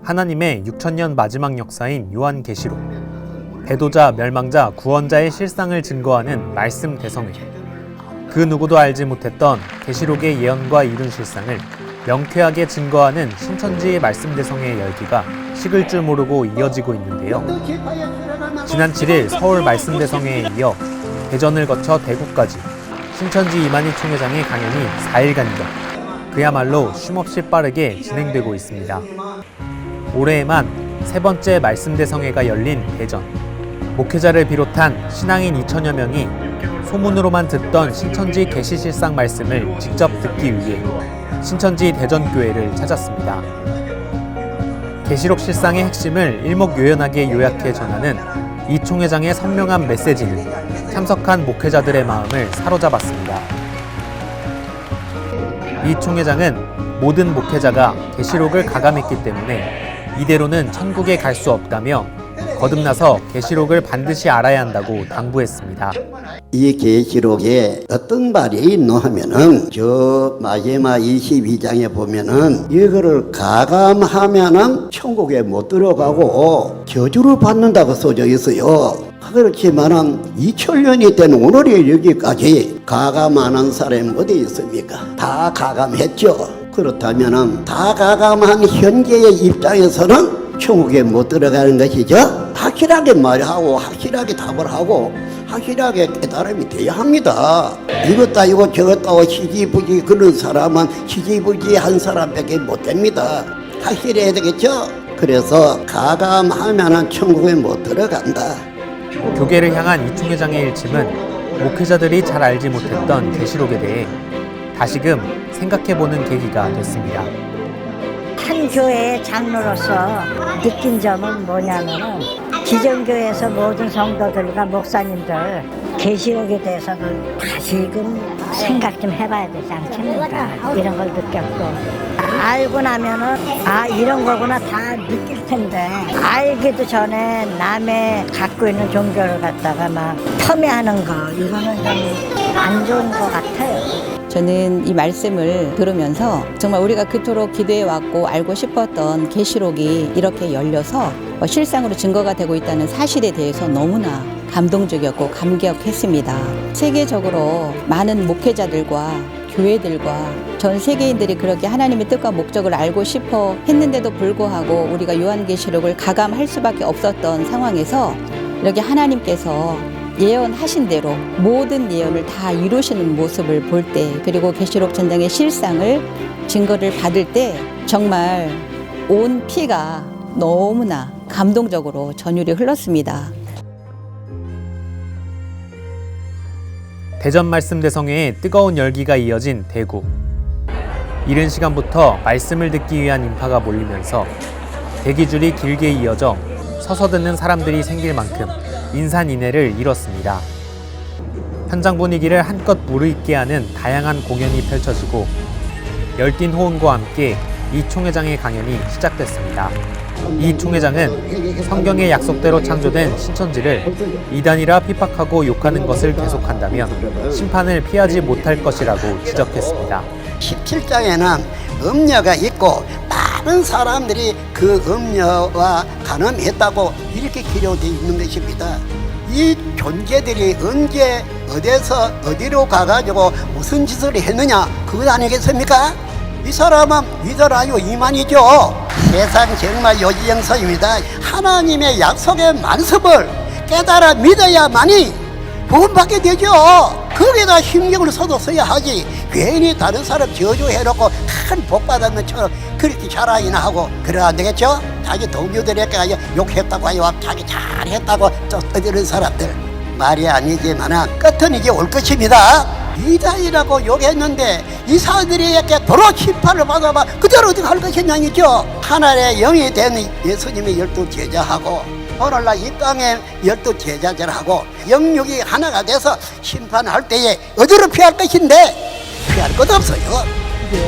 하나님의 6천년 마지막 역사인 요한계시록, 배도자, 멸망자, 구원자의 실상을 증거하는 말씀 대성회. 그 누구도 알지 못했던 계시록의 예언과 이룬 실상을 명쾌하게 증거하는 신천지의 말씀 대성회의 열기가 식을 줄 모르고 이어지고 있는데요. 지난 7일 서울 말씀 대성회에 이어 대전을 거쳐 대구까지 신천지 이만희 총회장의 강연이 4일간이죠. 그야말로 쉼없이 빠르게 진행되고 있습니다. 올해에만 세 번째 말씀 대성회가 열린 대전. 목회자를 비롯한 신앙인 2천여 명이 소문으로만 듣던 신천지 계시실상 말씀을 직접 듣기 위해 신천지 대전교회를 찾았습니다. 계시록 실상의 핵심을 일목요연하게 요약해 전하는 이 총회장의 선명한 메시지는 참석한 목회자들의 마음을 사로잡았습니다. 이 총회장은 모든 목회자가 계시록을 가감했기 때문에 이대로는 천국에 갈 수 없다며 거듭나서 계시록을 반드시 알아야 한다고 당부했습니다. 이 계시록에 어떤 말이 있노 하면은 저 마지막 22장에 보면은 이거를 가감하면은 천국에 못 들어가고 저주를 받는다고 써져 있어요. 그렇지만은 2000년이 된 오늘의 여기까지 가감하는 사람이 어디 있습니까? 다 가감했죠. 그렇다면은 다 가감한 현재의 입장에서는 천국에 못 들어가는 것이죠. 확실하게 말하고 확실하게 답을 하고 확실하게 깨달음이 돼야 합니다. 이것도 아니고 저것도 아니고 시지부지 그런 사람은 시지부지한 사람밖에 못 됩니다. 확실해야 되겠죠. 그래서 가감하면은 천국에 못 들어간다. 교계를 향한 이 총회장의 일침은 목회자들이 잘 알지 못했던 계시록에 대해 다시금 생각해보는 계기가 됐습니다. 한 교회의 장로로서 느낀 점은 뭐냐면은 기존교회에서 모든 성도들과 목사님들 계시록에 대해서는 다시금 생각 좀 해봐야 되지 않겠는가 이런 걸 느꼈고 알고 나면은 이런 거구나 다 느낄 텐데 알기도 전에 남의 갖고 있는 종교를 갖다가 막 폄훼하는 거 이거는 좀 안 좋은 것 같아요. 저는 이 말씀을 들으면서 정말 우리가 그토록 기도해왔고 알고 싶었던 계시록이 이렇게 열려서 실상으로 증거가 되고 있다는 사실에 대해서 너무나 감동적이었고 감격했습니다. 세계적으로 많은 목회자들과 교회들과 전 세계인들이 그렇게 하나님의 뜻과 목적을 알고 싶어 했는데도 불구하고 우리가 요한계시록을 가감할 수밖에 없었던 상황에서 이렇게 하나님께서 예언하신 대로 모든 예언을 다 이루시는 모습을 볼 때 그리고 계시록 전장의 실상을 증거를 받을 때 정말 온 피가 너무나 감동적으로 전율이 흘렀습니다. 대전 말씀 대성회에 뜨거운 열기가 이어진 대구. 이른 시간부터 말씀을 듣기 위한 인파가 몰리면서 대기줄이 길게 이어져 서서 듣는 사람들이 생길 만큼 인산인해를 이뤘습니다. 현장 분위기를 한껏 무르익게 하는 다양한 공연이 펼쳐지고 열띤 호응과 함께 이 총회장의 강연이 시작됐습니다. 이 총회장은 성경의 약속대로 창조된 신천지를 이단이라 핍박하고 욕하는 것을 계속한다면 심판을 피하지 못할 것이라고 지적했습니다. 17장에는 음녀가 있고 많은 사람들이 그 음녀와 간음했다고 이렇게 기록되어 있는 것입니다. 이 존재들이 언제 어디서 어디로 가가지고 무슨 짓을 했느냐 그것 아니겠습니까? 이 사람은 위대하여 이만이죠. 세상 정말 요지영서입니다. 하나님의 약속의 말씀을 깨달아 믿어야만이 구원받게 되죠. 거기다 신경을 써야 하지. 괜히 다른 사람 저주해놓고 큰 복 받은 것처럼 그렇게 자랑이나 하고 그래 안 되겠죠? 자기 동료들에게 욕했다고 하여 자기 잘했다고 떠드는 사람들 말이 아니지만 끝은 이제 올 것입니다. 이단이라고 욕했는데 이 사람들에게 도로 심판을 받아봐 그대로 어떻게 할 것이냐니죠. 하나의 영이 된 예수님의 12 제자하고 오늘날 이 땅에 12 제자들하고 영육이 하나가 돼서 심판할 때에 어디로 피할 것인데 피할 것 없어요.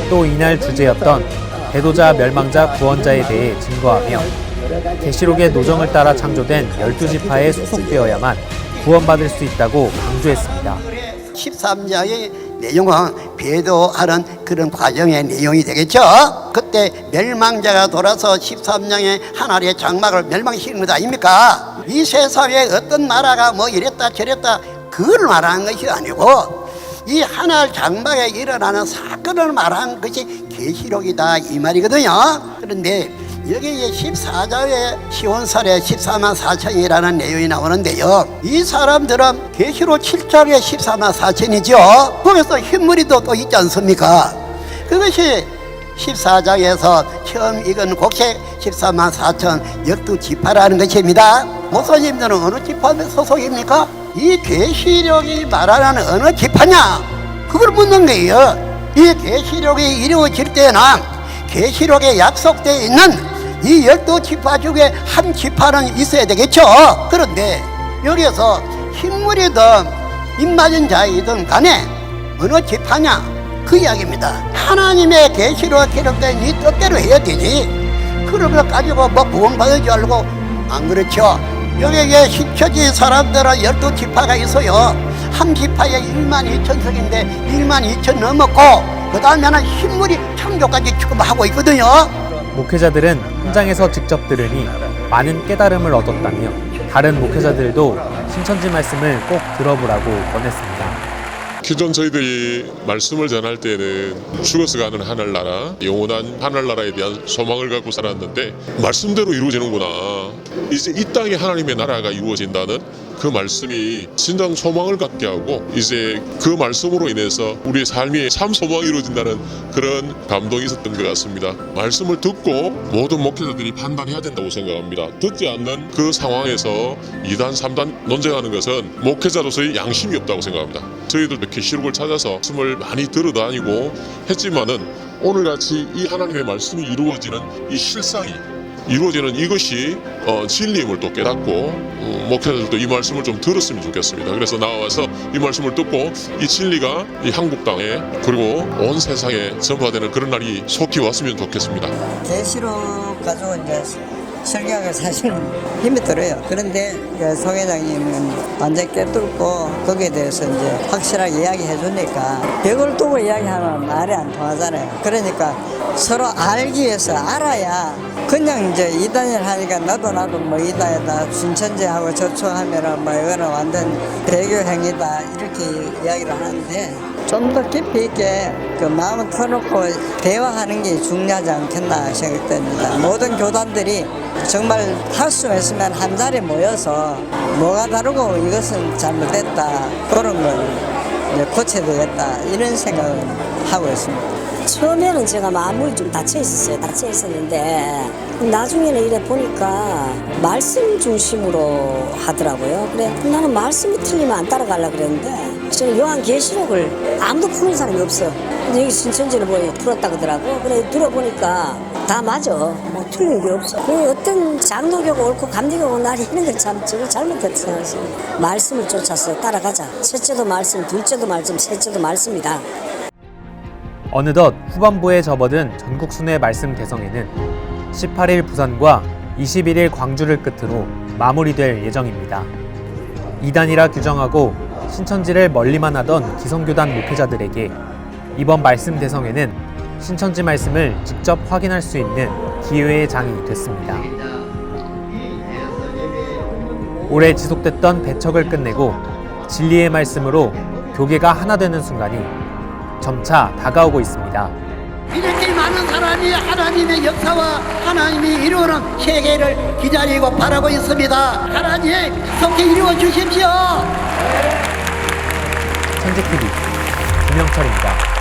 또 이날 주제였던 배도자, 멸망자, 구원자에 대해 증거하며 계시록의 노정을 따라 창조된 12지파에 소속되어야만 구원받을 수 있다고 강조했습니다. 13장의 내용은 배도하는 그런 과정의 내용이 되겠죠. 그때 멸망자가 돌아서 13장의 하나님의 장막을 멸망시키는 것 아닙니까? 이 세상에 어떤 나라가 뭐 이랬다 저랬다 그걸 말하는 것이 아니고 이 하늘 장막에 일어나는 사건을 말하는 것이 계시록이다 이 말이거든요. 그런데 여기에 14장에 시온살에 14만 4천이라는 내용이 나오는데요. 이 사람들은 계시록 7장에 14만 4천이죠. 거기서 흰무리도 또 있지 않습니까? 그것이 14장에서 처음 읽은 곡식 14만 4천 12지파라는 것입니다. 목사님들은 어느 지파 소속입니까? 이 계시록이 말하는 어느 지파냐? 그걸 묻는 거예요. 이 계시록이 이루어질 때는 계시록에 약속되어 있는 이 12지파 중에 한 지파는 있어야 되겠죠. 그런데 여기에서 흰물이든 입맞은 자이든 간에 어느 지파냐 그 이야기입니다. 하나님의 계시록 기록된 이 뜻대로 해야 되지. 그런 거 가지고 뭐 구원받을 줄 알고 안 그렇죠. 여기에 신처지 사람들은 12지파가 있어요. 한 지파에 1만 2천석인데 1만 2천 넘었고 그 다음에는 흰물이 창조까지 지금 하고 있거든요. 목회자들은 현장에서 직접 들으니 많은 깨달음을 얻었다며 다른 목회자들도 신천지 말씀을 꼭 들어보라고 권했습니다. 기존 저희들이 말씀을 전할 때는 죽어서 가는 하늘나라, 영원한 하늘나라에 대한 소망을 갖고 살았는데 말씀대로 이루어지는구나. 이제 이 땅에 하나님의 나라가 이루어진다는 그 말씀이 진정 소망을 갖게 하고 이제 그 말씀으로 인해서 우리의 삶이 참 소망이 이루어진다는 그런 감동이 있었던 것 같습니다. 말씀을 듣고 모든 목회자들이 판단해야 된다고 생각합니다. 듣지 않는 그 상황에서 2단, 3단 논쟁하는 것은 목회자로서의 양심이 없다고 생각합니다. 저희들도 계시록을 찾아서 말씀을 많이 들어다니고 했지만은 오늘같이 이 하나님의 말씀이 이루어지는 이 실상이 이루어지는 이것이 진리임을 또 깨닫고 목회자들도 이 말씀을 좀 들었으면 좋겠습니다. 그래서 나와서 이 말씀을 듣고 이 진리가 이 한국 땅에 그리고 온 세상에 전파되는 그런 날이 속히 왔으면 좋겠습니다. 계시록 가지고 이제 설교하기가 사실은 힘이 들어요. 그런데 송 회장님은 완전 꿰뚫고 거기에 대해서 이제 확실하게 이야기해 주니까 벽을 두고 이야기하면 말이 안 통하잖아요. 그러니까 서로 알기 위해서 알아야 그냥 이제 이단을 하니까 나도 뭐 이단이다 신천지하고 저초하면은 뭐 이거는 완전 배교 행위다 이렇게 이야기를 하는데 좀 더 깊이 있게 그 마음을 터놓고 대화하는 게 중요하지 않겠나 생각됩니다. 모든 교단들이 정말 할 수 있으면 한 자리에 모여서 뭐가 다르고 이것은 잘못됐다 그런 걸 이제 고쳐야 되겠다 이런 생각을 하고 있습니다. 처음에는 제가 마음이 좀 닫혀 있었는데 나중에는 이래 보니까 말씀 중심으로 하더라고요. 그래 나는 말씀이 틀리면 안 따라가려고 그랬는데 저는 요한계시록을 아무도 푸는 사람이 없어. 근데 여기 신천지를 보니 풀었다 그러더라고. 그래 들어보니까 다 맞아. 뭐 틀린 게 없어. 그 어떤 장로교가 옳고 감리교가 옳고 이런 걸 참 저거 잘못했다 생각했어요. 말씀을 쫓아서 따라가자. 첫째도 말씀, 둘째도 말씀, 셋째도 말씀이다. 어느덧 후반부에 접어든 전국순회 말씀 대성회는 18일 부산과 21일 광주를 끝으로 마무리될 예정입니다. 이단이라 규정하고 신천지를 멀리만 하던 기성교단 목회자들에게 이번 말씀 대성회는 신천지 말씀을 직접 확인할 수 있는 기회의 장이 됐습니다. 올해 지속됐던 배척을 끝내고 진리의 말씀으로 교계가 하나 되는 순간이 점차 다가오고 있습니다. 이렇게 많은 사람이 하나님의 역사와 하나님이 이루는 세계를 기다리고 바라고 있습니다. 하나님 속히 이루어 주십시오. 천지TV 김영철입니다.